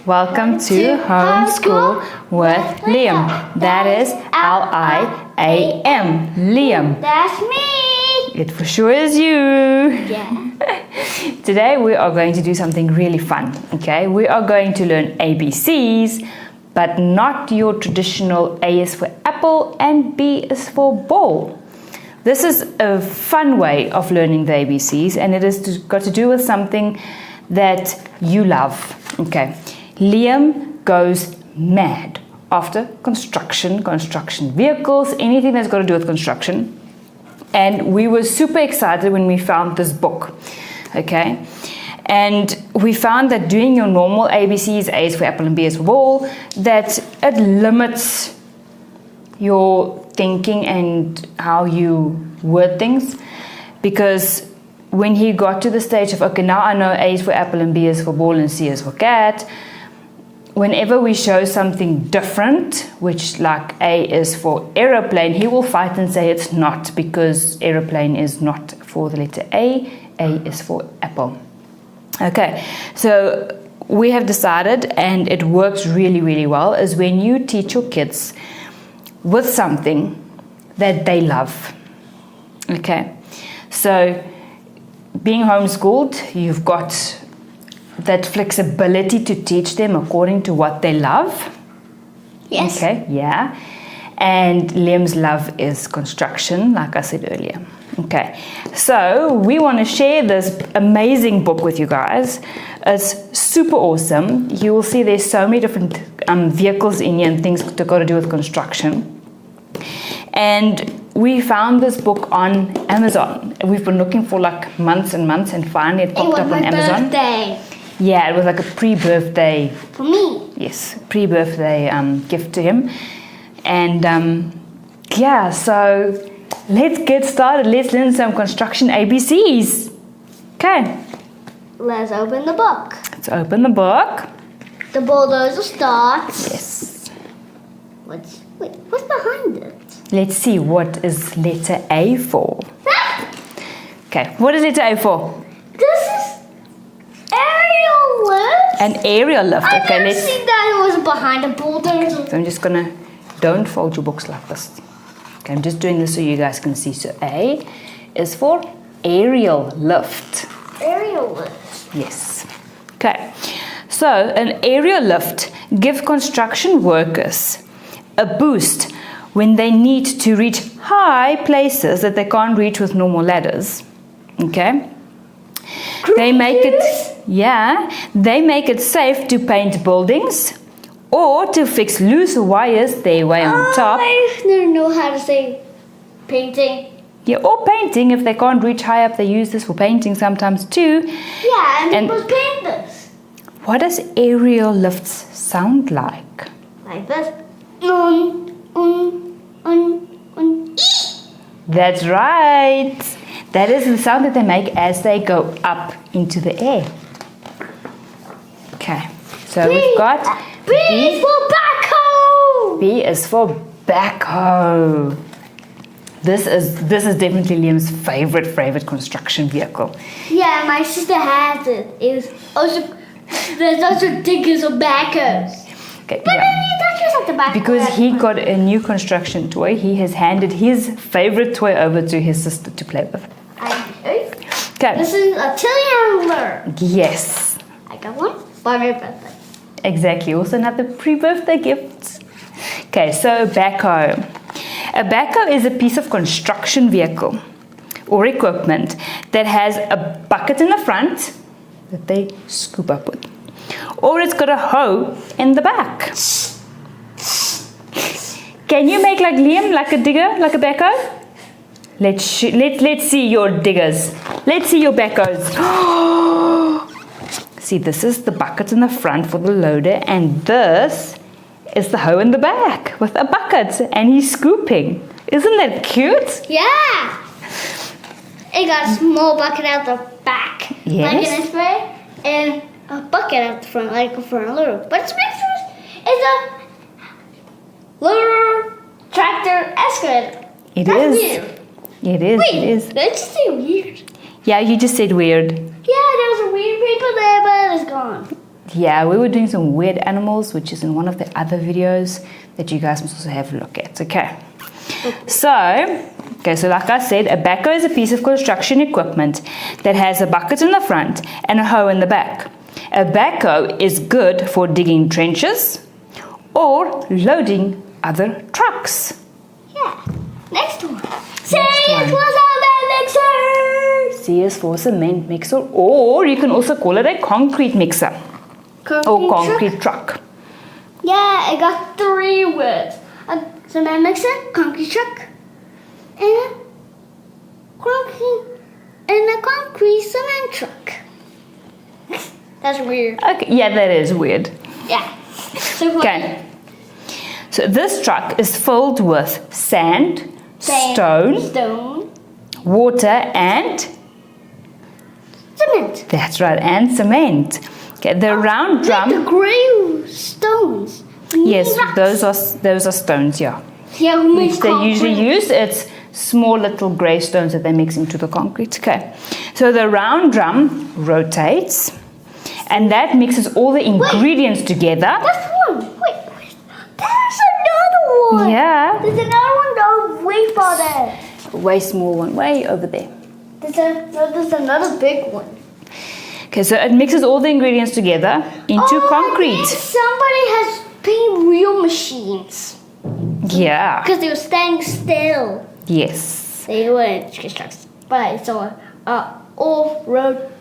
Welcome to Homeschool with Liam. That is Liam. Liam. That's me. It for sure is you. Yeah. Today we are going to do something really fun. Okay, we are going to learn ABCs, but not your traditional A is for apple and B is for ball. This is a fun way of learning the ABCs, and it has got to do with something that you love. Okay, Liam goes mad after construction vehicles, anything that's got to do with construction. And we were super excited when we found this book. Okay, and we found that doing your normal ABCs, A is for apple and B is for ball, that it limits your thinking and how you word things, because when he got to the stage of, okay, now I know A is for apple and B is for ball and C is for cat, whenever we show something different, which like A is for aeroplane, he will fight and say it's not, because aeroplane is not for the letter A is for apple. Okay, so we have decided, and it works really, really well, is when you teach your kids with something that they love. Okay, so being homeschooled, you've got that flexibility to teach them according to what they love. Yes. Okay, yeah. And Liam's love is construction, like I said earlier. Okay, so we want to share this amazing book with you guys. It's super awesome. You will see there's so many different vehicles in here and things that got to do with construction. And we found this book on Amazon. We've been looking for like months and months, and finally it popped up on Amazon. Birthday. Yeah, it was like a pre-birthday. For me. Yes, pre-birthday gift to him. And yeah, so let's get started. Let's learn some construction ABCs. Okay. Let's open the book. Let's open the book. The bulldozer starts. Yes. What's behind it? Let's see, what is letter A for? Okay, what is letter A for? This is aerial lift. An aerial lift. I've Okay, never seen that it was behind a bulldozer. So I'm just gonna, don't fold your books like this. Okay, I'm just doing this so you guys can see. So A is for aerial lift. Aerial lift. Yes. Okay. So an aerial lift gives construction workers a boost when they need to reach high places that they can't reach with normal ladders. Okay? They make it safe to paint buildings or to fix loose wires their way on top. I don't know how to say painting. Yeah, or painting. If they can't reach high up, they use this for painting sometimes too. Yeah, and people paint this. What does aerial lifts sound like? Like this. That's right. That is the sound that they make as they go up into the air. Okay, so we've got B is for backhoe. B is for backhoe. This is definitely Liam's favorite construction vehicle. Yeah, my sister has it. There's also diggers or backhoes. Okay, But yeah. then you don't use the backhoe. Because he got a new construction toy, he has handed his favorite toy over to his sister to play with. Okay. This is a telehandler. Yes. I got one for my birthday. Exactly. Also another pre-birthday gift. Okay, so backhoe. A backhoe is a piece of construction vehicle or equipment that has a bucket in the front that they scoop up with, or it's got a hoe in the back. Can you make like Liam, like a digger, like a backhoe? Let's see your diggers. Let's see your backhoes. See, this is the bucket in the front for the loader, and this is the hoe in the back with a bucket, and he's scooping. Isn't that cute? Yeah. It got a small bucket out the back. Yes. Like in this way, and a bucket out the front, like for a little. But it's a little tractor excavator. It That's is. weird. It is. Wait, It is. did I just say weird? Yeah, you just said weird. Yeah, there was a weird paper there, but it's gone. Yeah, we were doing some weird animals, which is in one of the other videos that you guys must also have a look at. Okay. So like I said, a backhoe is a piece of construction equipment that has a bucket in the front and a hoe in the back. A backhoe is good for digging trenches or loading other trucks. Yeah. Next one. C is for cement mixer. C is for cement mixer, or you can also call it a concrete mixer or concrete truck. Yeah, I got 3 words. A cement mixer, concrete truck, and a concrete cement truck. That's weird. Okay, yeah, that is weird. Yeah. So Okay. So this truck is filled with sand, stone, water, and cement. that's right, and cement. Okay, the round drum. The grey stones. Yes, Rocks. those are stones. Yeah. Yeah, Which they usually use. It's small little grey stones that they mix into the concrete. Okay. So the round drum rotates, and that mixes all the ingredients together. That's one. Wait. There's another one. Yeah. There's another one though, way farther. Way small one, way over there. There's another big one. Okay, so it mixes all the ingredients together into concrete. And somebody has been real machines. Yeah. Because they were standing still. Yes. They weren't trucks. But it's a all-road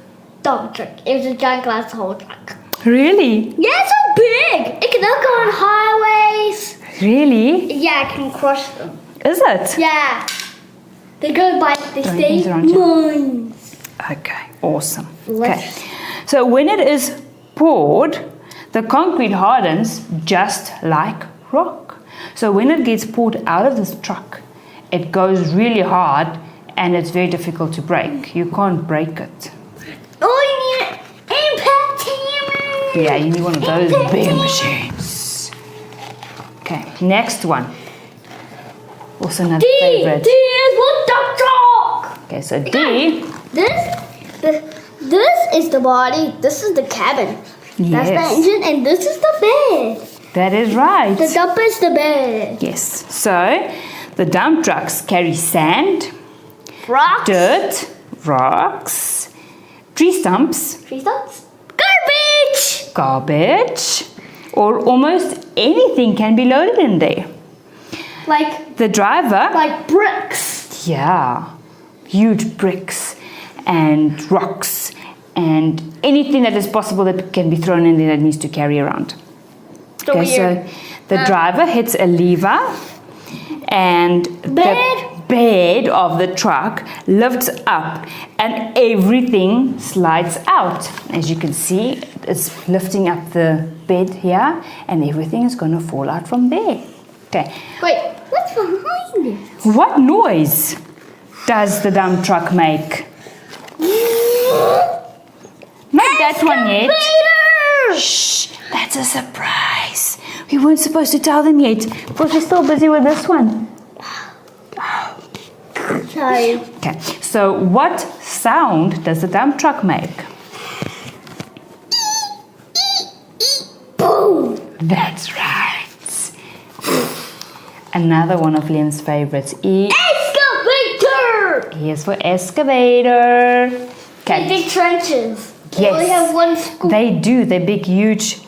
dump truck. It was a giant glass whole truck. Really? Yeah, it's so big. It can now go on highways. Really? Yeah, it can crush them. Is it? Yeah. They go by, they Don't stay things around you. mines. Okay, awesome. Let's- Okay. So when it is poured, the concrete hardens just like rock. So when it gets poured out of this truck, it goes really hard and it's very difficult to break. You can't break it. Oh, you need an impact hammer. Yeah, you need one of those Impact big hammer. machines. Okay, next one. Also another D favorite. is what the truck. Okay, so D. This is the body. This is the cabin. That's the Yes, engine, and this is the bed. that is right. The dump is the bed. Yes, so the dump trucks carry sand, Rocks. dirt, rocks, tree stumps, Tree stumps. Garbage. garbage, or almost anything can be loaded in there. Like The driver, bricks. yeah, huge bricks and rocks and anything that is possible that can be thrown in there that needs to carry around. So weird. So the driver hits a lever and Bed. the bed of the truck lifts up and everything slides out. As you can see, it's lifting up the bed here and everything is going to fall out from there. Okay. Wait, what's behind it? What noise does the dump truck make? Not that one yet. Excavator! Shh, that's a surprise. We weren't supposed to tell them yet because we're still busy with this one. Sorry. Okay, so what sound does the dump truck make? Boom! That's right. Another one of Liam's favorites. E Excavator! is for excavator. They Okay. dig trenches. They Yes. only have one scoop. They do. They dig huge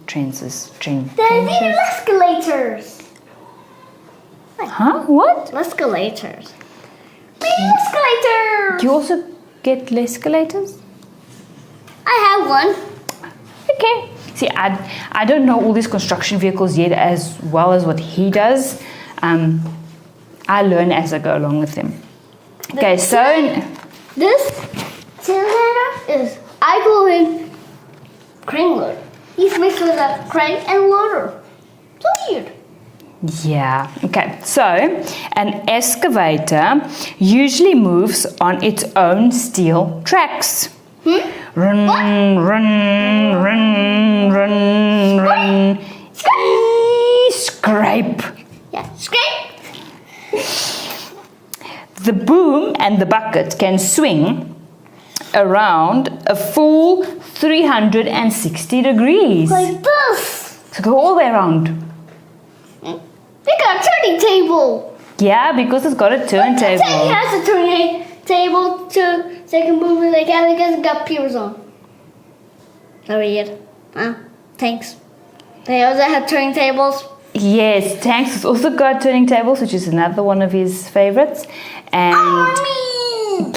trenches. They need escalators. Huh? What? Escalators. Escalators! Do you also get escalators? I have one. Okay. See, I don't know all these construction vehicles yet as well as what he does. I learn as I go along with him. Okay, so This cylinder is, I call him crane loader. He's mixed with a crane and loader. So weird. yeah. Okay, so an excavator usually moves on its own steel tracks. Run, run, run. Scrape. Yeah, scrape. The boom and the bucket can swing around a full 360 degrees. Like this. So go all the way around. We got a turning table. Yeah, because it's got a turntable. Teddy has a turning table too. So you can move it like that because it got peers on. So weird. Thanks. They also have turning tables. Yes, Tanks has also got turning tables, which is another one of his favorites. And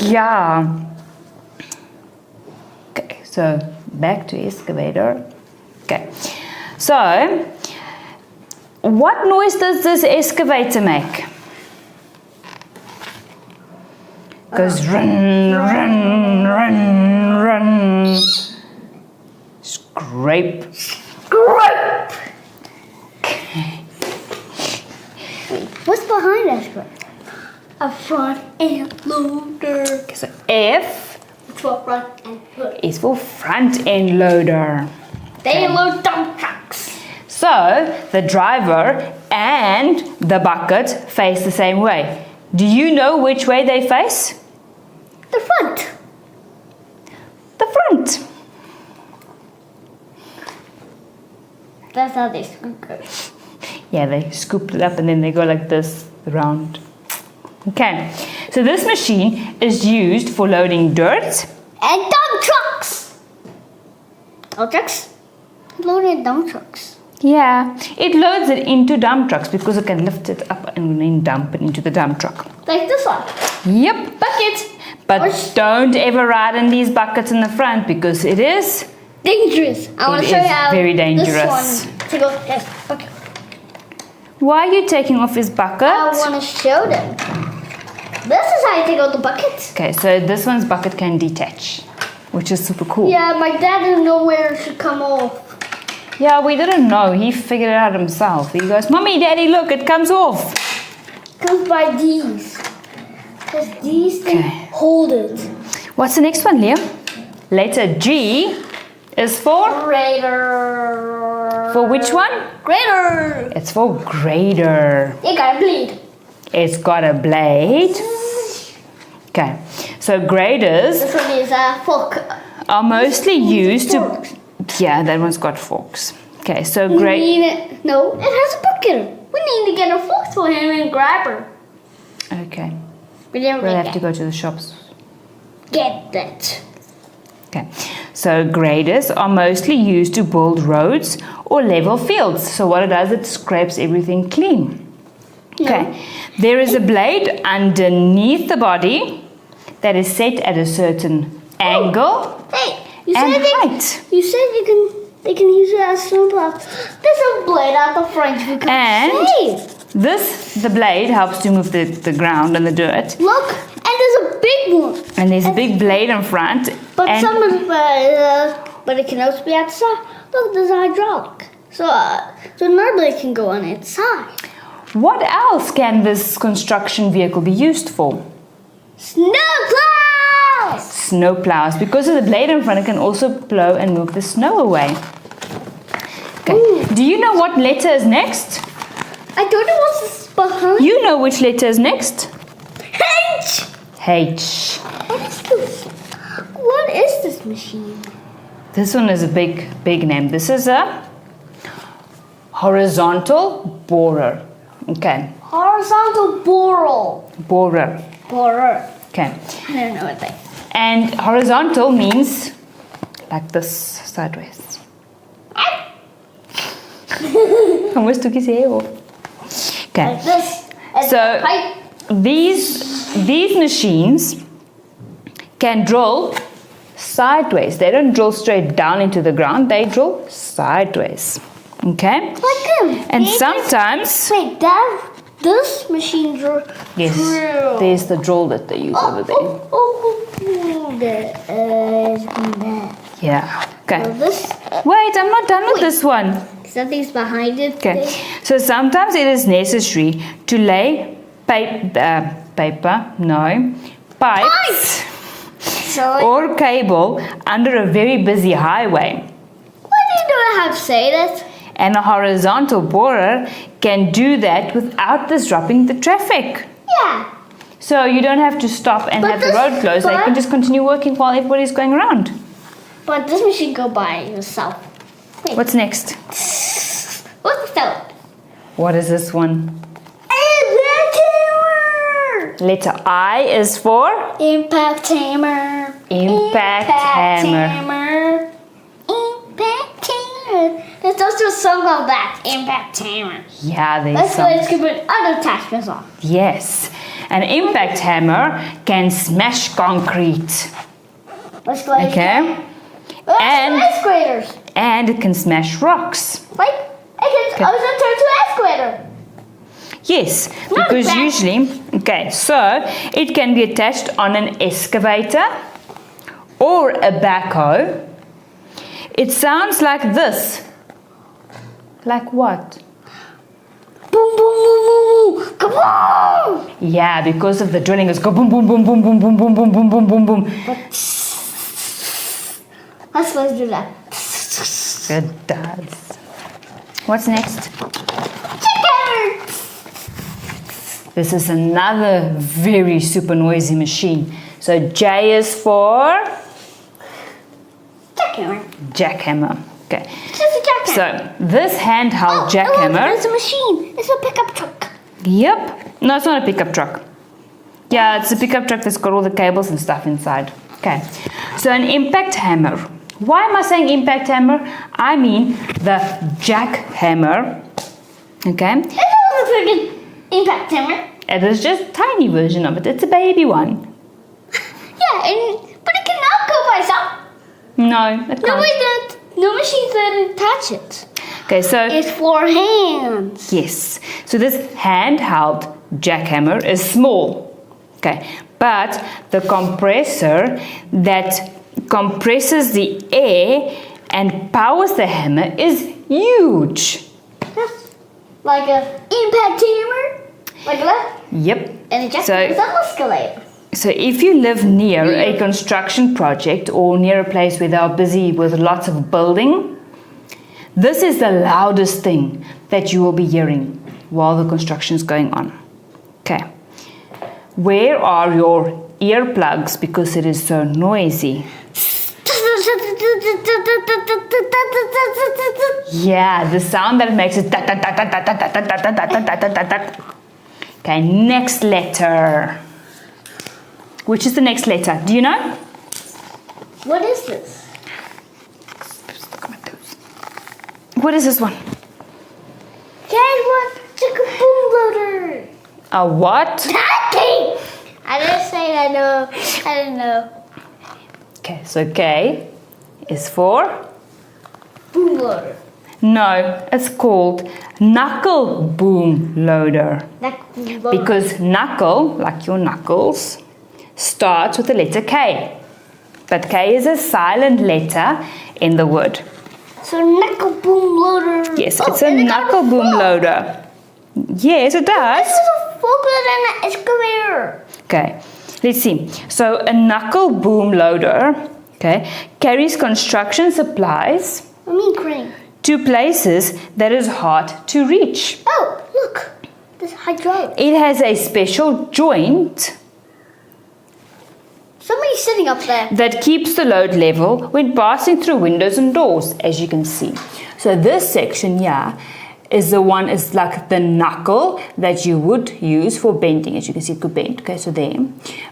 yeah. Okay, so back to excavator. Okay, so what noise does this excavator make? Goes run, run, run, run. Scrape. Scrape. What's behind us? A front end loader. Okay, so F It's for front end loader. is for front end loader. They load dump trucks. So the driver and the bucket face the same way. Do you know which way they face? The front. The front. That's how they scoop it. Yeah, they scoop it up and then they go like this around. Okay, so this machine is used for loading dirt. And dump trucks. Dump trucks? Loaded dump trucks. Yeah, it loads it into dump trucks because it can lift it up and then dump it into the dump truck. Like this one. Yep. Bucket. But Or- don't ever ride in these buckets in the front because it is Dangerous. I want It to show is you how very dangerous. this one to go. Yes. Okay. Why are you taking off his bucket? I want to show them. This is how you take out the bucket. Okay, so this one's bucket can detach, which is super cool. Yeah, my dad didn't know where it should come off. Yeah, we didn't know. He figured it out himself. He goes, Mommy, Daddy, look, it comes off. Comes by these. Because these things Okay. hold it. What's the next one, Liam? Letter G is for Grader. For which one? Grader. It's for grader. You gotta bleed. It's got a blade. Okay, so graders This one is a fork. are mostly used to. Forks. Yeah, that one's got forks. Okay, so We grade. need it. No, it has a bucket. We need to get a fork for him and grab her. Okay, We didn't we'll really have to go to the shops. get that. Okay, so graders are mostly used to build roads or level fields. So what it does, it scrapes everything clean. Okay, there is a blade underneath the body that is set at a certain angle Hey, you and said height. you said they can use it as snowplow. There's a blade at the front you can And save. the blade helps to move the ground and the dirt. Look, and there's a big one. And there's a big blade in front. But and some of but it can also be at the side. Look, there's a hydraulic. So another blade can go on its side. what else can this construction vehicle be used for? Snowplows! Snow plows. Because of the blade in front, it can also plow and move the snow away. Okay. Do you know what letter is next? I don't know what's behind. You know which letter is next? H! H. What is this? What is this machine? This one is a big name. This is a horizontal borer. Okay. Horizontal borer. Borer. Borer. Okay. I don't know what that is. And horizontal means like this, sideways. Almost took his hair off. Okay. Like this. And So the pipe. these machines can drill sideways. They don't drill straight down into the ground. They drill sideways. Okay. Like him. And sometimes, Wait, this machine drill. yes, drill. there's the drill that they use over there. That. Yeah. So Okay. this, Wait, I'm not done with this one. something's behind it. Okay. So sometimes it is necessary to lay pipes So, or cable under a very busy highway. why do you have to say that? And a horizontal borer can do that without disrupting the traffic. Yeah. So you don't have to stop and But have the this- road closed. They but- can just continue working while everybody's going around. But this machine go by yourself. Wait, What's next? what's that? What is this one? Impact hammer. Letter I is for Impact hammer. Impact hammer. Hammer. Impact hammer. There's also a song called that. Impact hammer. Yeah, there's Let's some. put other attachments on. Yes. An impact hammer can smash concrete. Let's go. Okay? And- escalators. And it can smash rocks. Like it can also turn to escalator. Yes, Not because bad. usually, okay, so it can be attached on an excavator or a backhoe. It sounds like this. Like what? Boom, boom, boom, boom, boom. Kaboom! Yeah, because of the drilling, it's go boom, boom, boom, boom, boom, boom, boom, boom, boom, boom, boom, boom. Let's do that. It does. What's next? Chicken! This is another very super noisy machine. So J is for Jackhammer. jackhammer. Okay. It's just a jackhammer. So this handheld jackhammer. It's a machine. It's a pickup truck. Yep. No, it's not a pickup truck. Yeah, it's a pickup truck that's got all the cables and stuff inside. Okay. So an impact hammer. Why am I saying impact hammer? I mean the jackhammer. Okay. It's a freaking impact hammer. It is just a tiny version of it. It's a baby one. Yeah, but it cannot go by itself. No, it No, can't. wait, no machines that attach it. Okay, so It's for hands. yes. So this handheld jackhammer is small. Okay. But the compressor that compresses the air and powers the hammer is huge. Yes. Like a impact hammer. Like that. Yep. And a jackhammer So- is an escalator. So if you live near a construction project or near a place where they are busy with lots of building, this is the loudest thing that you will be hearing while the construction is going on. Okay. Where are your earplugs because it is so noisy? Yeah, the sound that it makes is tat, tat, tat, tat, tat, tat, tat, tat, tat, tat, tat, tat, tat. Okay, next letter. Which is the next letter? Do you know? What is this? What is this one? Dad, what? It's a boom loader. A what? Daddy! I didn't say I know. I didn't know. Okay, so K is for? Boom loader. No, it's called knuckle boom loader. Because knuckle, like your knuckles, starts with the letter K. But K is a silent letter in the word. So knuckle boom loader. Yes, Oh, it's a and it got knuckle boom fork. loader. Yes, it does. This is a forklift and an excavator. Okay, let's see. So a knuckle boom loader, okay, carries construction supplies I mean crane. to places that is hard to reach. Oh, look. This hydraulic. It has a special joint Somebody's sitting up there. that keeps the load level when passing through windows and doors, as you can see. So this section here is the one, is like the knuckle that you would use for bending. As you can see, it could bend. Okay, so there.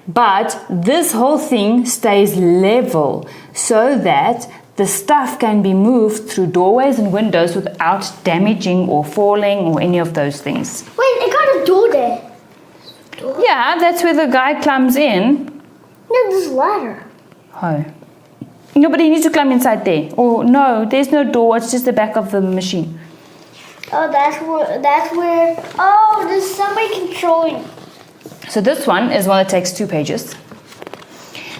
But this whole thing stays level so that the stuff can be moved through doorways and windows without damaging or falling or any of those things. Wait, it got a door there. Yeah, that's where the guy climbs in. No, this ladder. Oh. No, but he needs to climb inside there. Or no, there's no door. It's just the back of the machine. Oh, that's where. Oh, there's somebody controlling. So this one is one that takes 2 pages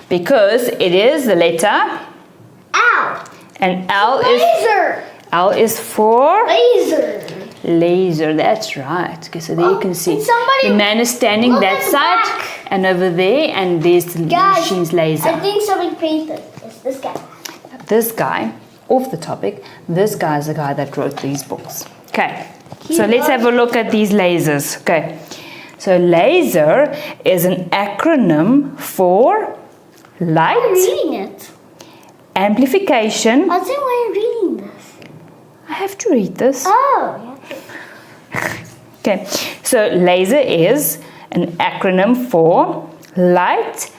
because it is the letter Ow! and Laser! L is for Laser! laser. That's right. Okay, so there you can see and somebody- the man is standing look that at the side back. and over there, and there's the Guys, machine's laser. I think somebody painted this. This guy. This guy, off the topic, this guy is the guy that wrote these books. Okay, so let's have a look at these lasers. Okay, So laser is an acronym for I'm light, reading it. amplification. I think why you're reading this. I have to read this. Oh, Okay, so laser is an acronym for light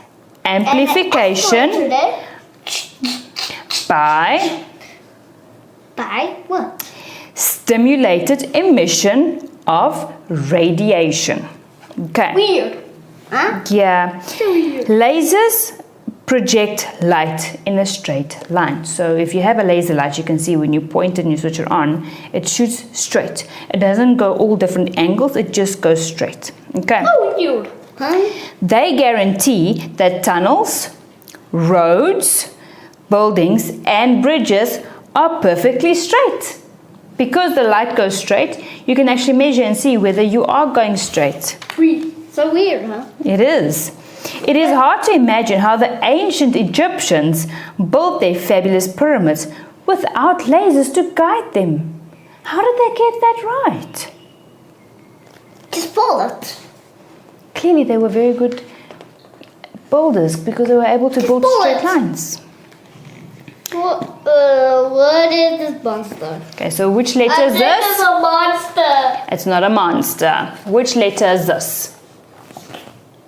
amplification today. by By what? stimulated emission of radiation. Okay. Weird. Huh? Yeah. So weird. Lasers project light in a straight line. So if you have a laser light, you can see when you point it and you switch it on, it shoots straight. It doesn't go all different angles, it just goes straight. Okay. Oh, weird. Huh? They guarantee that tunnels, roads, buildings and bridges are perfectly straight. Because the light goes straight, you can actually measure and see whether you are going straight. So weird, huh? It is. It is hard to imagine how the ancient Egyptians built their fabulous pyramids without lasers to guide them. How did they get that right? Just follow it. Clearly they were very good builders because they were able to build straight lines. What is this monster? Okay, so which letter is This this? is a monster. It's not a monster. Which letter is this?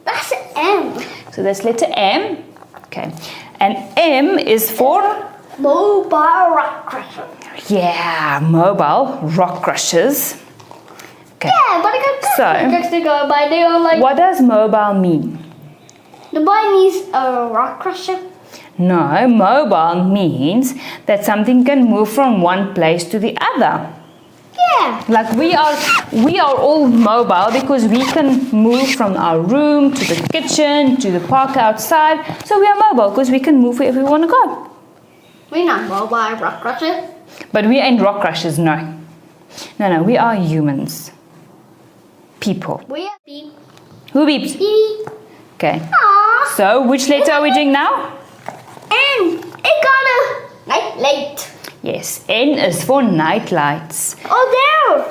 That's an M. So that's letter M. Okay. And M is for, Mobile rock crusher. yeah, mobile rock crushers. Okay. Yeah, but I got So- just to go by. They are like What does mobile mean? the boy needs a rock crusher. No, mobile means that something can move from one place to the other. Yeah. Like we are all mobile because we can move from our room to the kitchen to the park outside. So we are mobile because we can move wherever we want to go. We're not mobile rock crusher. But we ain't rock crushers, no. No, we are humans. People. We are beep Who beeps? beep. Okay. Aww. So which letter are we doing now? And it got a night light. Yes, N is for night lights. Oh, there.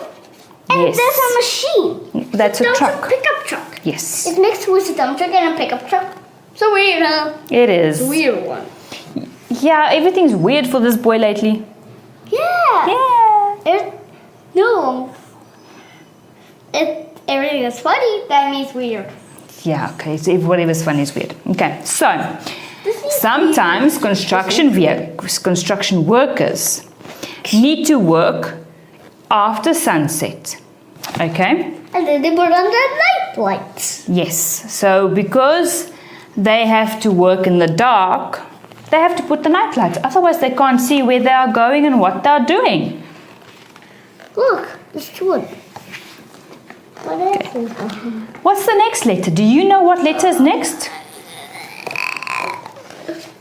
And Yes. there's a machine. That's a There's truck. a pickup truck. Yes, It's mixed with a dump truck and a pickup truck. So weird, huh? it is. Weird one. Yeah, everything's weird for this boy lately. Yeah. Yeah. No. If everything is funny, that means weird. Yeah, okay, so whatever's funny is weird. Okay, so This is sometimes construction workers need to work after sunset. Okay? And then they put on their night lights. Yes, so because they have to work in the dark, they have to put the night lights. Otherwise, they can't see where they are going and what they're doing. Look, there's two of them. What else is there? What's the next letter? Do you know what letter is next?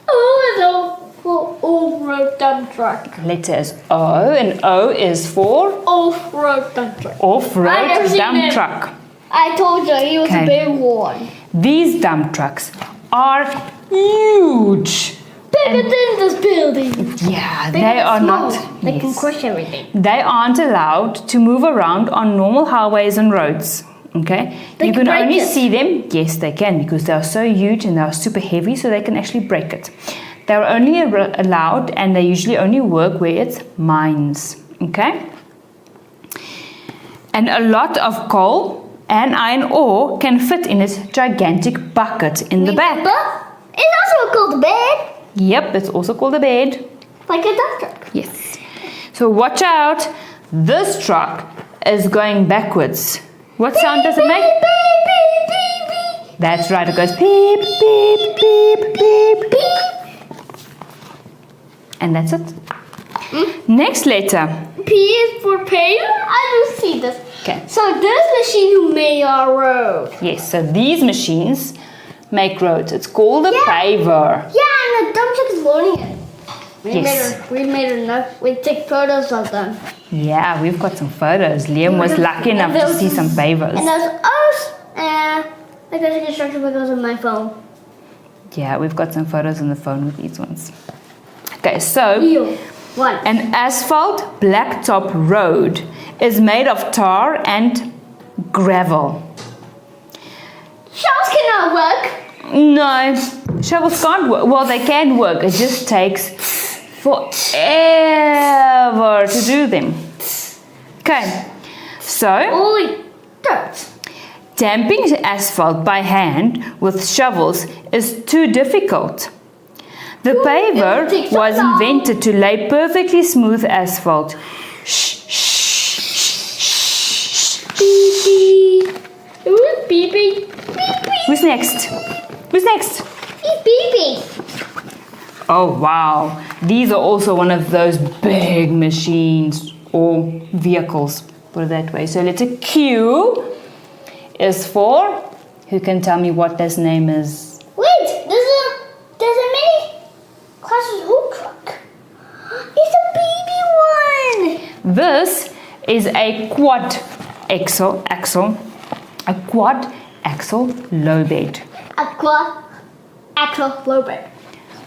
Oh, it's all for off-road dump truck. Letter is O, and O is for Off-road dump truck. I've off-road never seen dump it. truck. I told you, he was Okay. a big one. These dump trucks are huge. Bigger than this building. Yeah, Bigger they than are small. not. They can Yes. crush everything. They aren't allowed to move around on normal highways and roads. Okay, They you can can break only it. see them. Yes, they can because they are so huge and they are super heavy, so they can actually break it. They are only allowed, and they usually only work where it's mines. Okay, and a lot of coal and iron ore can fit in this gigantic bucket in the back. Remember? It's also called a bed. Yep, it's also called a bed. Like a dump truck. Yes. So watch out. This truck is going backwards. What sound does it make? Beep, beep, beep, beep, beep. That's right. It goes beep, beep, beep, beep, Beep. and that's it. Next letter. P is for paver. I don't see this. Okay. So this machine who made our road. Yes. So these machines make roads. It's called a Yeah. paver. Yeah, and the dump truck is loading it. Yes. We made enough. We take photos of them. Yeah, we've got some photos. Liam was lucky enough to see some pavers. And there's us. And I got the construction because of my phone. Yeah, we've got some photos on the phone with these ones. Okay, so Wheel. One. an asphalt blacktop road is made of tar and gravel. Shovels cannot work. No, shovels can't work. Well, they can work. It just takes forever to do them. Okay, so Holy dirt. damping asphalt by hand with shovels is too difficult. The paver take so was long. invented to lay perfectly smooth asphalt. Shh, shh, shh, shh. Beep beep. Who's beeping? Beep beep. Who's next? Who's next? He's beeping. Oh wow, these are also one of those big machines or vehicles, put it that way. So letter Q is for, who can tell me what this name is? Wait, there's a mini Class's whole truck. It's a baby one. This is a quad axle, a quad axle low bed. Aqua, actual low bed.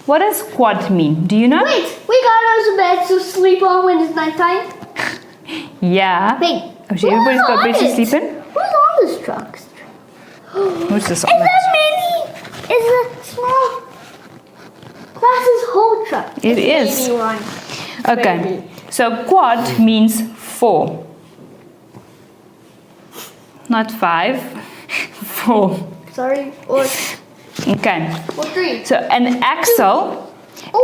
What does quad mean? Do you know? Wait, we got those beds to sleep on when it's nighttime. Yeah. Wait, Oh, so everybody's got beds to it? sleep in? Who's on this truck? What's this on It's it? a mini. It's a small Class's whole truck. It It's a is. baby one. Okay. Baby. So quad means 4. Not 5. 4. Sorry, or Okay. 3. So an axle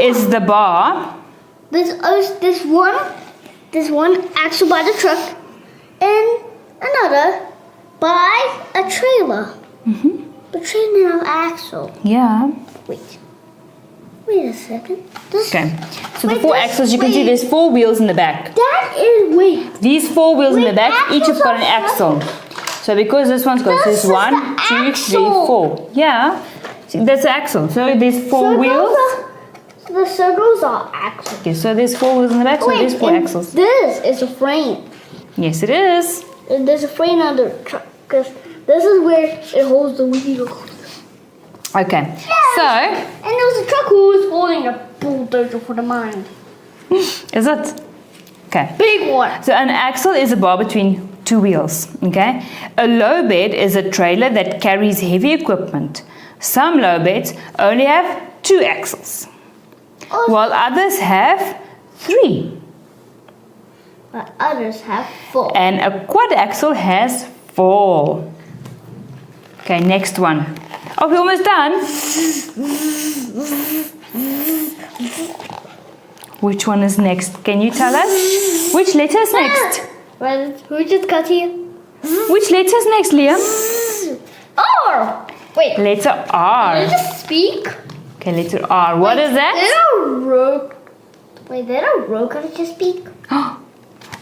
is the bar. There's one axle by the truck, and another by a trailer. The trailer of axle. Yeah. Wait a second. This, Okay. So the Wait, 4 this- axles, you can see wait. there's 4 wheels in the back. That is wait. These 4 wheels in the Wait, back, each have got an axles axle. So because this one's got This this is 1, the 2, 3, axle. 4. Yeah. See, that's the axle. So there's 4 wheels. The circles are axles. Okay, so there's 4 wheels in the back, so there's 4 and axles. this is a frame. Yes, it is. And there's a frame on the truck because this is where it holds the wheels. Okay. So, And there was a truck who was holding a bulldozer for the mind. is it? Okay. Big one. So an axle is a bar between 2 wheels, okay? A low bed is a trailer that carries heavy equipment. Some low beds only have 2 axles, Oh, while others have 3. but others have 4. And a quad axle has 4. Okay, next one. Oh, we're almost done. Which one is next? Can you tell us? Which letter is next? Well, who just cut you? Which letter is next, Liam? R. Wait, Letter did R. you just speak? Okay, letter R. What is that? Did a rogue? Wait, did a rogue cutter just speak?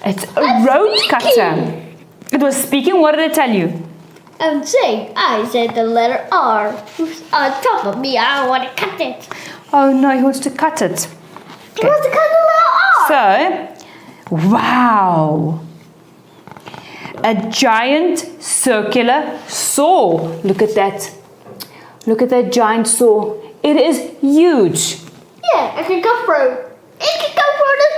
It's a road cutter. It was speaking. What did it tell you? I'm saying I said the letter R. Who's on top of me? I don't want to cut it. Oh no, he wants to cut it. He wants to cut the letter R. So, wow. A giant circular saw. Look at that. Look at that giant saw. It is huge. Yeah, I can go through. It can go through the A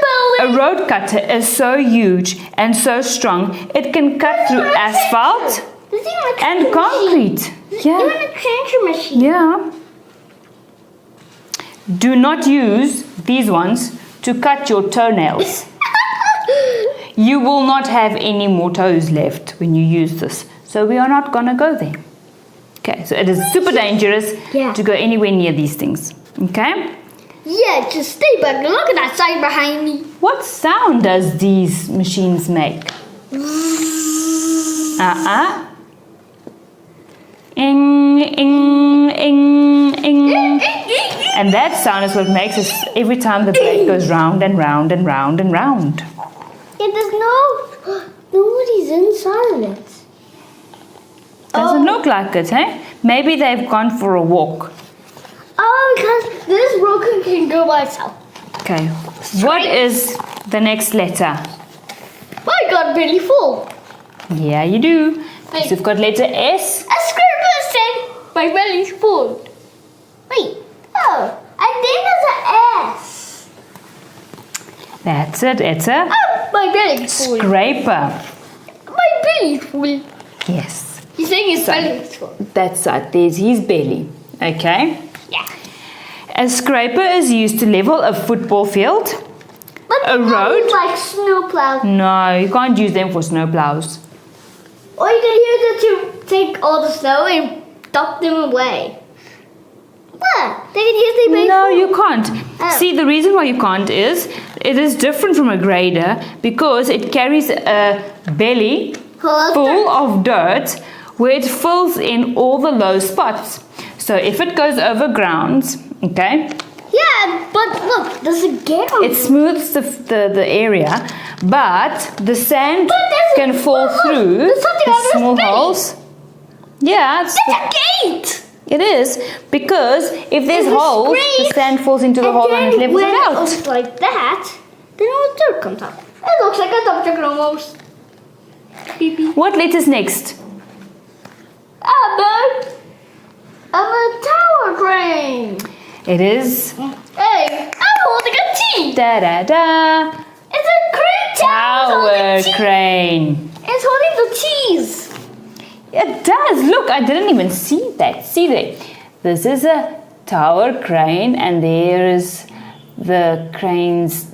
building. road cutter is so huge and so strong, it can cut through asphalt There's even a and trencher machine. concrete. There's Yeah. even a trencher machine. Yeah. Do not use these ones to cut your toenails. You will not have any more toes left when you use this. So we are not going to go there. Okay, so it is super dangerous Yeah. to go anywhere near these things. Okay? Yeah, just stay back. Look at that sign behind me. What sound does these machines make? Ing, ing, ing, ing. And that sound is what makes us every time the blade goes round and round and round and round. Yeah, there's nobody's inside of it. Doesn't look like it, eh? Maybe they've gone for a walk. Oh, because this broken can go by itself. Okay. What is the next letter? I got really full. Yeah, you do. Wait. So we've got letter S. A scribble said my belly's full. Wait. Oh, I think there's an S. That's it. It's a Oh, my belly's full. scraper. My belly's full. Yes. He's saying his belly is full. That's right, there's his belly. Okay. Yeah. A scraper is used to level a football field. But A road? like snowplow. No, you can't use them for snow plows. Or you can use it to take all the snow and dump them away. What? They can use them. No, you can't. Oh. See, the reason why you can't is it is different from a grader because it carries a belly full of dirt where it fills in all the low spots. So if it goes over grounds, okay, Yeah, but look, does it get on? it smooths the area, but the sand But there's- can fall but look, through there's something the on this small belly. holes. Yeah, It's a gate. it is because if there's It's a holes, the screen. sand falls into the hole and it levels when it out. it looks like that, then all the dirt comes out. It looks like a dump truck almost. Beep beep. What letters next? I'm a tower crane. It is Hey, I'm holding a T. da da da. It's a crane Tower crane. It's holding the cheese. It does. Look, I didn't even see that. See there. This is a tower crane, and there is the crane's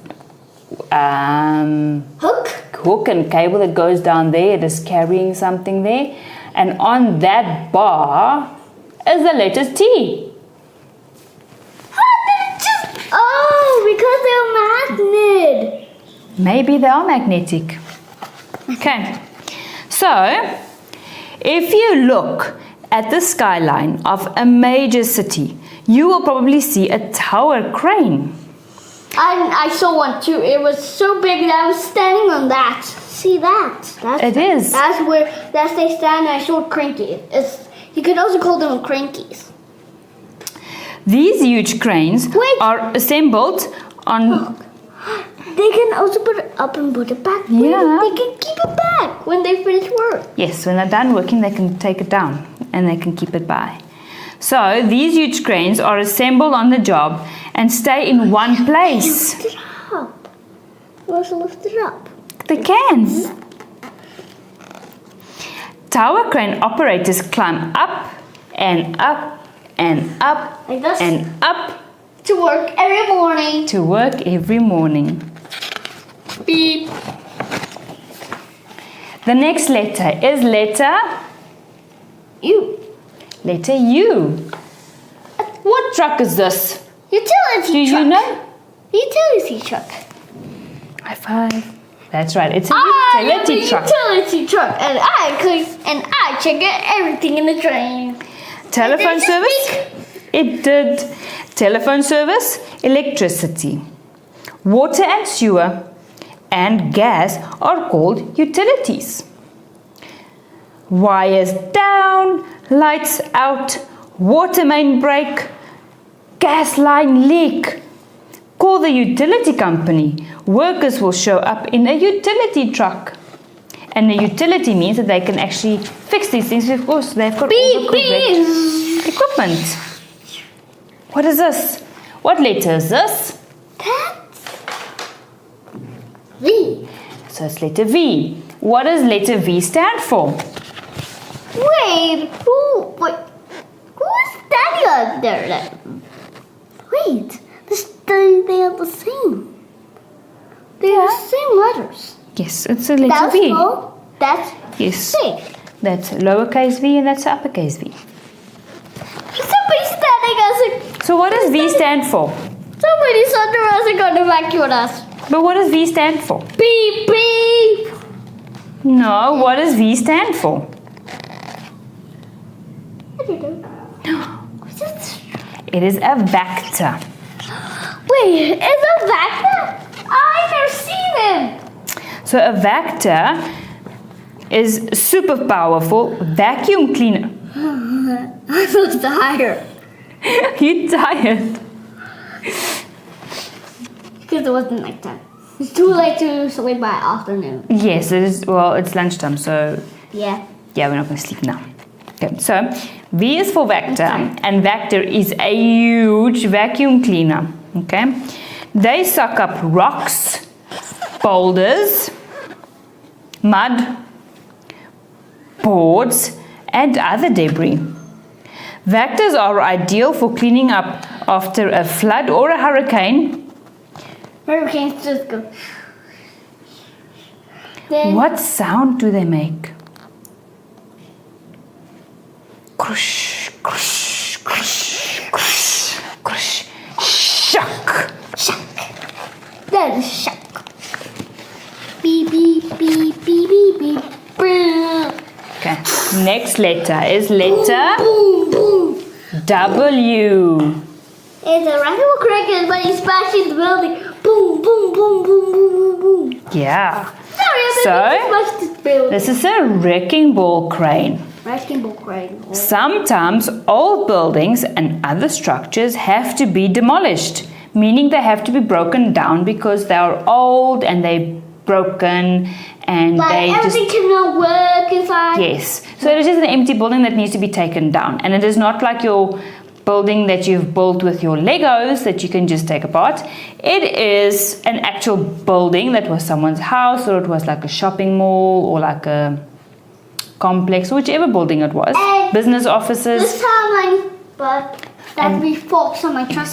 hook and cable that goes down there. It is carrying something there, and on that bar is the letter T. Because they're magnet. Maybe they are magnetic. Okay. So, if you look at the skyline of a major city, you will probably see a tower crane. I saw one too. It was so big that I was standing on that. See that? It is. That's they stand. And I saw cranky. You could also call them crankies. These huge cranes Wait. are assembled on. They can also put it up and put it back. Yeah. They can keep it back when they finish work. Yes, when they're done working, they can take it down and they can keep it by. So these huge cranes are assembled on the job and stay in one place. Lift it up. You also lift it up. They can. Tower crane operators climb up and up and up Like this. and up To work every morning. to work every morning. Beep. The next letter is letter You. U. What truck is this? Utility Do truck. you know? Utility truck. High five. That's right. It's a I am utility a truck. utility truck, and I check everything in the train. Telephone Did it service? speak? It did. Telephone service, electricity, water and sewer, and gas are called utilities. Wires down, lights out, water main break, gas line leak. Call the utility company. Workers will show up in a utility truck. And a utility means that they can actually fix these things because they've got all the Beep, correct beep. equipment. What is this? What letter is this? That's V. So it's letter V. What does letter V stand for? Wait, who is Daddy up there then? Wait, they are the same. They are the same letters. Yes, it's a letter That's V. small. That's Yes. big. That's lowercase v and that's uppercase V. Somebody standing as a. So what does V stand for? Somebody's under us and going to vacuum us. But what does V stand for? Beep beep. No, what does V stand for? I don't know. What's this? It is a vector. Wait, is a vacuum? I've never seen him. So a vector is super powerful vacuum cleaner. I'm so tired. You tired? Because it wasn't nighttime. It's too late to sleep by afternoon. Yes, it is. Well, it's lunchtime, so Yeah. yeah, we're not going to sleep now. Okay, so V is for vector, and vector is a huge vacuum cleaner. Okay, they suck up rocks, boulders, mud, boards, and other debris. Vectors are ideal for cleaning up after a flood or a hurricane. Hurricanes just go. Then What sound do they make? Crush, crush, crush, crush, crush. Shock. shock. That is shock. Beep beep beep beep beep beep. Boom. Okay, next letter is letter Boom boom. W. It's a radical cricket, but he smashed the building. Boom boom boom boom boom boom boom. Yeah. Sorry, I So, smashed this building. This is a wrecking ball crane. Wrecking ball crane. Sometimes old buildings and other structures have to be demolished, meaning they have to be broken down because they are old and they're broken and Like they just... everything cannot work inside. Yes. So it is just an empty building that needs to be taken down. And it is not like your building that you've built with your Legos that you can just take apart. It is an actual building that was someone's house, or it was like a shopping mall or like a complex, whichever building it was. Business offices. This time, but that we forks on my truck.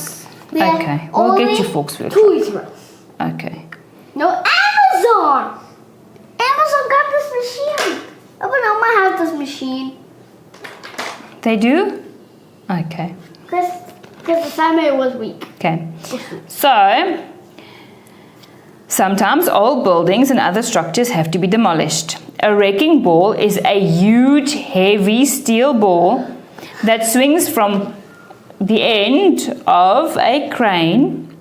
Okay, we'll get you forks for your Toys R Us. Okay. No, Amazon. Amazon got this machine. Everyone else might have this machine. They do? Okay. Because the family was weak. Okay. So, sometimes old buildings and other structures have to be demolished. A wrecking ball is a huge, heavy steel ball that swings from the end of a crane.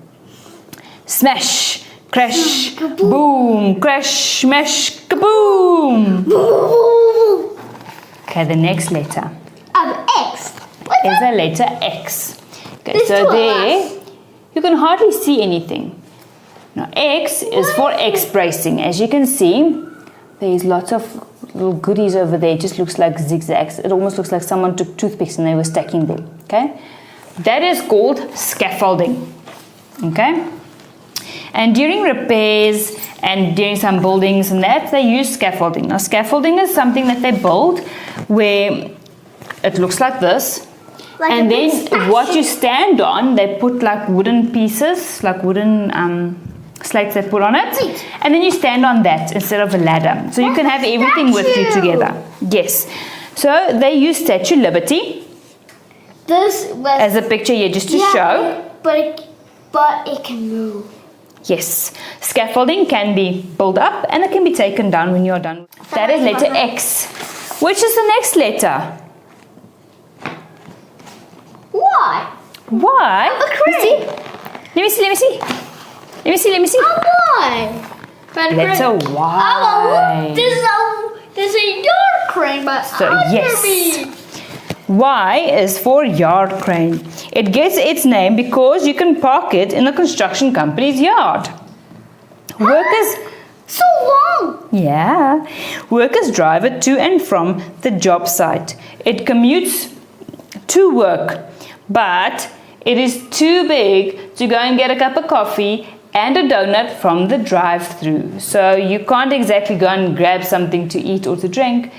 Smash, crash, boom, crash, smash, kaboom. Okay, the next letter X. is a letter X. Okay, There's two so of there us. you can hardly see anything. Now X is for X bracing. As you can see, there's lots of little goodies over there. It just looks like zigzags. It almost looks like someone took toothpicks and they were stacking them. Okay, that is called scaffolding. Okay, and during repairs and during some buildings and that, they use scaffolding. Now scaffolding is something that they build where it looks like this. Like And a big then statue. what you stand on, they put like wooden pieces, like wooden slates they put on it. Wait. And then you stand on that instead of a ladder. So you can have everything with you Statue. together. Yes. So they use Statue Liberty This was as a picture here just to show. but it can move. Yes. Scaffolding can be built up and it can be taken down when you're done. That is letter X. Which is the next letter? Why? Why? A crane. Let me see. Let me see. Let me see. Let me see. Why? Letter Y. Oh, this is a yard crane, but So, under yes. me. Y is for yard crane. It gets its name because you can park it in a construction company's yard. Workers, So long. yeah, workers drive it to and from the job site. It commutes to work, but it is too big to go and get a cup of coffee and a donut from the drive-through. So you can't exactly go and grab something to eat or to drink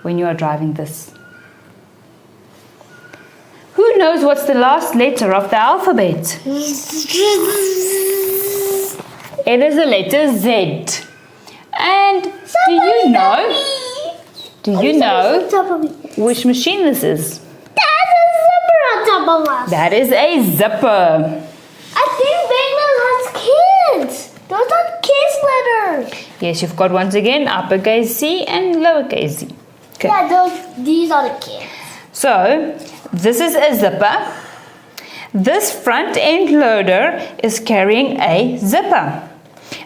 when you are driving this. Who knows what's the last letter of the alphabet? It is the letter Z. And do you know which machine this is? That's a zipper on top of us. That is a zipper. I think Bangladesh has kids. Those are kids' letters. Yes, you've got once again uppercase C and lowercase z. Okay. Yeah, these are the kids. So, this is a zipper. This front end loader is carrying a zipper.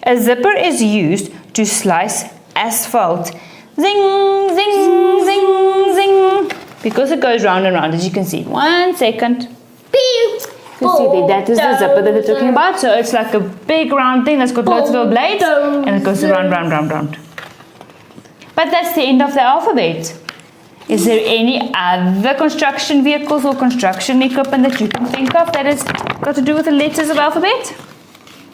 A zipper is used to slice asphalt. Zing, zing, zing, zing. Because it goes round and round, as you can see. 1 second. Beep. You see there, that is the zipper that they're talking about. So it's like a big round thing that's got lots of little blades and it goes round, round, round, round. But that's the end of the alphabet. Is there any other construction vehicles or construction equipment that you can think of that has got to do with the letters of alphabet?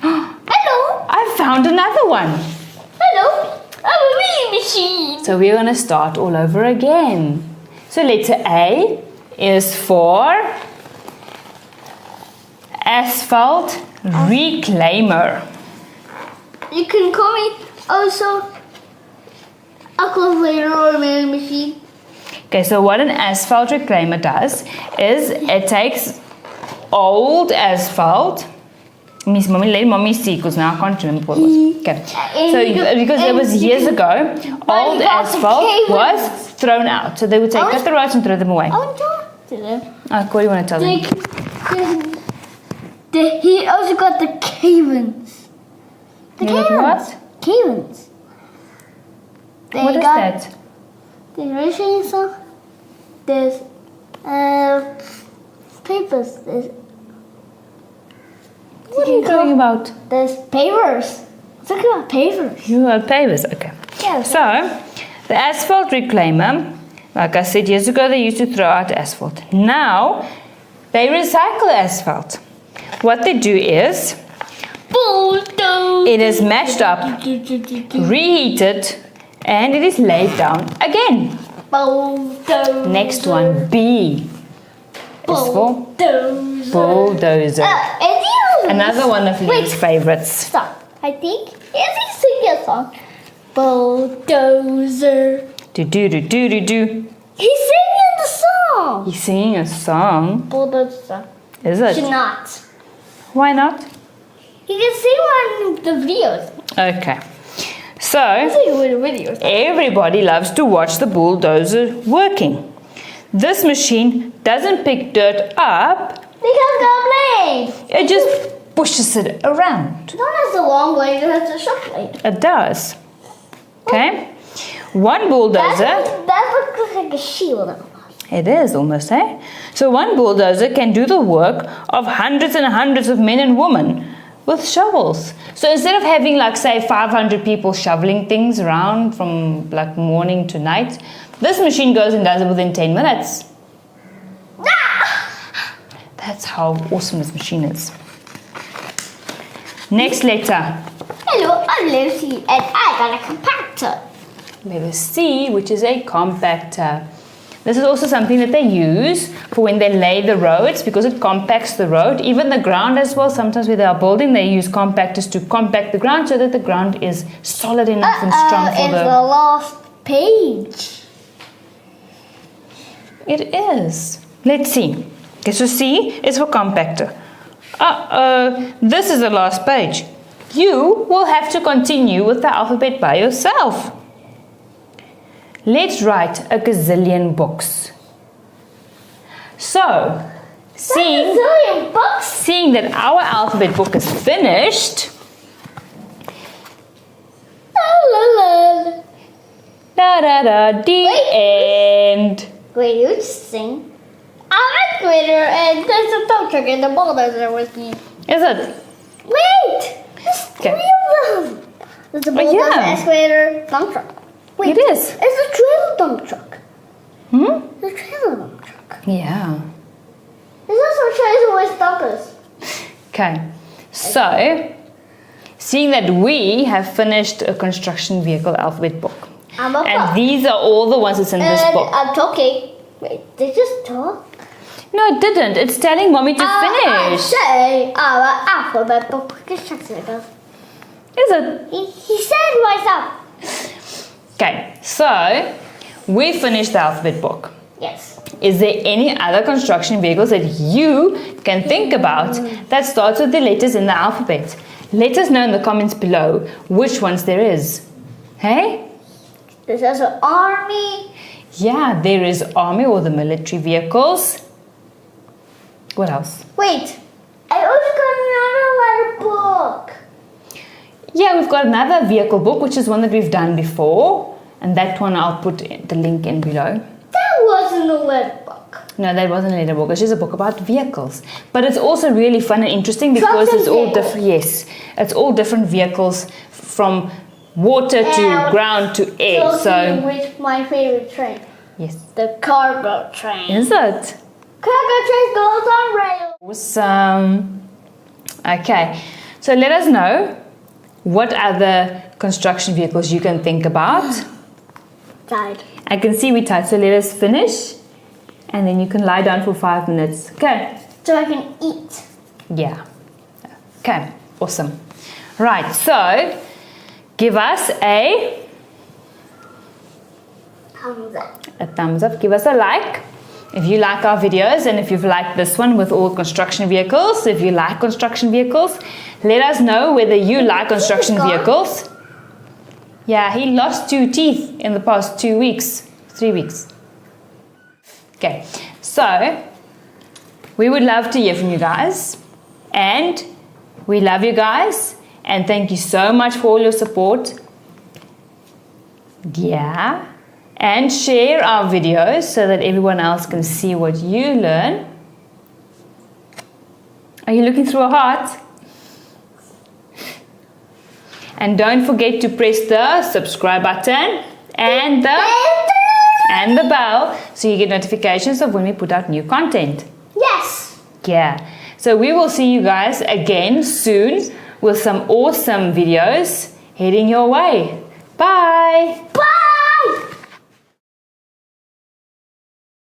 Hello. I found another one. Hello. I'm a reading machine. So we're going to start all over again. So letter A is for asphalt reclaimer. You can call me also a calculator or a milling machine. Okay, so what an asphalt reclaimer does is it takes old asphalt. Miss Mommy, let Mommy see because now I can't remember what it was. Okay, so because it was years ago, old asphalt was thrown out. So they would cut the roads and throw them away. I want to talk to them. What do you want to tell them? He also got the cavins. The You got what? Cavins. What is that? There's racing stuff. There's papers. What are you talking about? There's papers. Talking about papers. You are pavers, okay. Yeah. So, the asphalt reclaimer, like I said years ago, they used to throw out asphalt. Now, they recycle asphalt. What they do is, it is mashed up, reheated, and it is laid down again. Next one, B, is for bulldozer. Another one of Lee's favorites. Stop. I think he's singing a song. Bulldozer. Do do do do do do. He's singing the song. He's singing a song. Bulldozer. Is it? Should not. Why not? He can sing one of the videos. Okay. So, Videos. everybody loves to watch the bulldozer working. This machine doesn't pick dirt up, Because got blade. it just pushes it around. It has a long blade, it has a short blade. It does. Okay? One bulldozer, That looks like a shield. it is almost, eh? So one bulldozer can do the work of hundreds and hundreds of men and women with shovels. So instead of having like say 500 people shoveling things around from like morning to night, this machine goes and does it within 10 minutes. That's how awesome this machine is. Next letter. Hello, I'm Lucy and I got a compactor. Letter C, which is a compactor. This is also something that they use for when they lay the roads because it compacts the road. Even the ground as well. Sometimes when they are building, they use compactors to compact the ground so that the ground is solid enough and strong for It's the last page. It is. Let's see. Okay, so C is for compactor. This is the last page. You will have to continue with the alphabet by yourself. Let's write a gazillion books. So, seeing that our alphabet book is finished, da da da, the end. Wait, you just sing. I'm Twitter and there's a tow truck and the bulldozer with me. Is it? Wait! There's three of them. There's a bulldozer, excavator, dump truck. Wait, it is. It's a trailer dump truck. Hmm? The trailer dump truck. Yeah. There's also trailer with dumpers. Okay. So, seeing that we have finished a construction vehicle alphabet book. And these are all the ones that's in this book. I'm talking. Wait, did you just talk? No, it didn't. It's telling mommy to I finish. say our alphabet book construction vehicles. Is it? He said myself. Okay, so we finished the alphabet book. Yes. Is there any other construction vehicles that you can think about that starts with the letters in the alphabet? Let us know in the comments below which ones there is. Hey? There's also army. Yeah, there is army or the military vehicles. What else? Wait, I also got another letter book. Yeah, we've got another vehicle book, which is one that we've done before. And that one I'll put the link in below. That wasn't a letter book. No, that wasn't a letter book. It's just a book about vehicles. But it's also really fun and interesting because Trucks it's and all vehicles. different. Yes, it's all different vehicles from water to ground to air. So, which my favorite train? yes. The cargo train. Is it? Cargo train goes on rails. Awesome. Okay, so let us know what other construction vehicles you can think about. Died. I can see we typed, so let us finish and then you can lie down for 5 minutes. Okay. So I can eat. Yeah. Okay. Awesome. Right. So give us a thumbs up. Give us a like if you like our videos, and if you've liked this one with all construction vehicles. If you like construction vehicles, let us know whether you like construction vehicles. Yeah, he lost 2 teeth in the past 2 weeks, 3 weeks. Okay, so we would love to hear from you guys, and we love you guys, and thank you so much for all your support. Yeah, and share our videos so that everyone else can see what you learn. Are you looking through a heart? And don't forget to press the subscribe button and the bell so you get notifications of when we put out new content. Yes. Yeah. So we will see you guys again soon with some awesome videos heading your way. Bye.